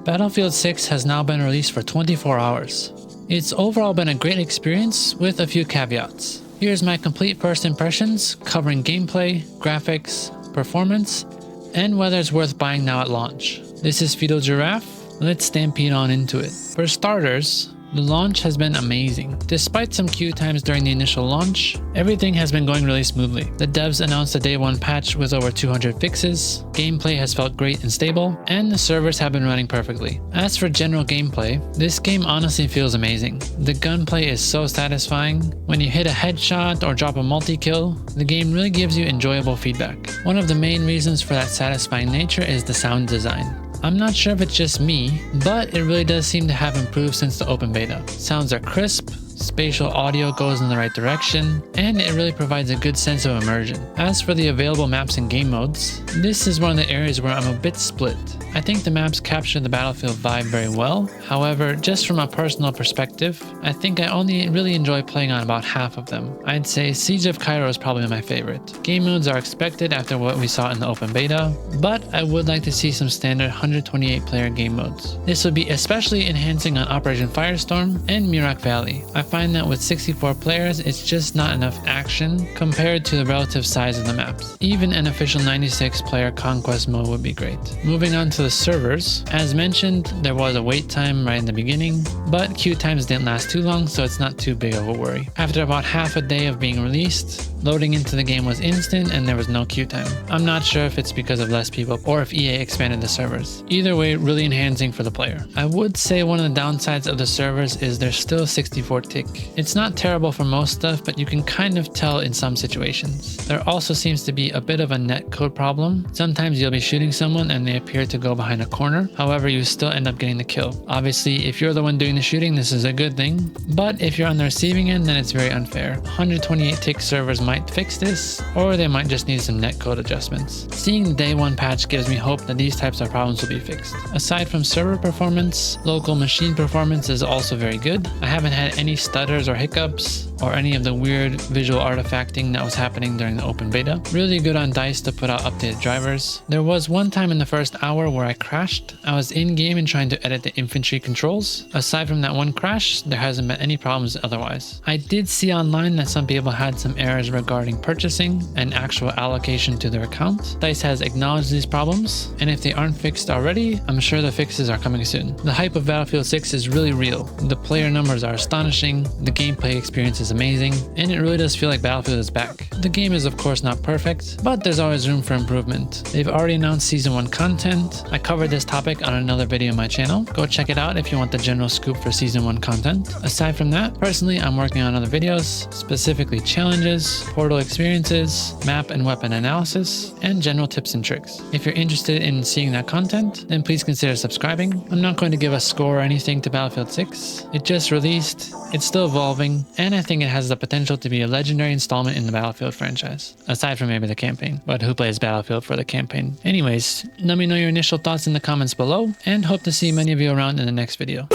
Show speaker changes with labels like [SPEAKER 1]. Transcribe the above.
[SPEAKER 1] Battlefield 6 has now been released for 24 hours. It's overall been a great experience with a few caveats. Here's my complete first impressions covering gameplay, graphics, performance, and whether it's worth buying now at launch. This is Fido Giraffe. Let's stampede on into it. For starters, the launch has been amazing. Despite some queue times during the initial launch, everything has been going really smoothly. The devs announced a day one patch with over 200 fixes, gameplay has felt great and stable, and the servers have been running perfectly. As for general gameplay, this game honestly feels amazing. The gunplay is so satisfying. When you hit a headshot or drop a multi-kill, the game really gives you enjoyable feedback. One of the main reasons for that satisfying nature is the sound design. I'm not sure if it's just me, but it really does seem to have improved since the open beta. Sounds are crisp, spatial audio goes in the right direction, and it really provides a good sense of immersion. As for the available maps and game modes, this is one of the areas where I'm a bit split. I think the maps capture the Battlefield vibe very well. However, just from a personal perspective, I think I only really enjoy playing on about half of them. I'd say Siege of Cairo is probably my favorite. Game modes are expected after what we saw in the open beta, but I would like to see some standard 128 player game modes. This would be especially enhancing on Operation Firestorm and Mirak Valley. I find that with 64 players, it's just not enough action compared to the relative size of the maps. Even an official 96 player conquest mode would be great. Moving on to the servers, as mentioned, there was a wait time right in the beginning, but queue times didn't last too long, so it's not too big of a worry. After about half a day of being released, loading into the game was instant and there was no queue time. I'm not sure if it's because of less people or if EA expanded the servers. Either way, really enhancing for the player. I would say one of the downsides of the servers is they're still 64 tick. It's not terrible for most stuff, but you can kind of tell in some situations. There also seems to be a bit of a netcode problem. Sometimes you'll be shooting someone and they appear to go behind a corner. However, you still end up getting the kill. Obviously, if you're the one doing the shooting, this is a good thing. But if you're on the receiving end, then it's very unfair. 128 tick servers might fix this, or they might just need some netcode adjustments. Seeing the day one patch gives me hope that these types of problems will be fixed. Aside from server performance, local machine performance is also very good. I haven't had any stutters or hiccups or any of the weird visual artifacting that was happening during the open beta. Really good on DICE to put out updated drivers. There was one time in the first hour where I crashed. I was in game and trying to edit the infantry controls. Aside from that one crash, there hasn't been any problems otherwise. I did see online that some people had some errors regarding purchasing and actual allocation to their account. DICE has acknowledged these problems, and if they aren't fixed already, I'm sure the fixes are coming soon. The hype of Battlefield 6 is really real. The player numbers are astonishing, the gameplay experience is amazing, and it really does feel like Battlefield is back. The game is of course not perfect, but there's always room for improvement. They've already announced Season 1 content. I covered this topic on another video on my channel. Go check it out if you want the general scoop for Season 1 content. Aside from that, personally I'm working on other videos, specifically challenges, portal experiences, map and weapon analysis, and general tips and tricks. If you're interested in seeing that content, then please consider subscribing. I'm not going to give a score or anything to Battlefield 6. It just released, it's still evolving, and I think it has the potential to be a legendary installment in the Battlefield franchise. Aside from maybe the campaign, but who plays Battlefield for the campaign? Anyways, let me know your initial thoughts in the comments below, and hope to see many of you around in the next video.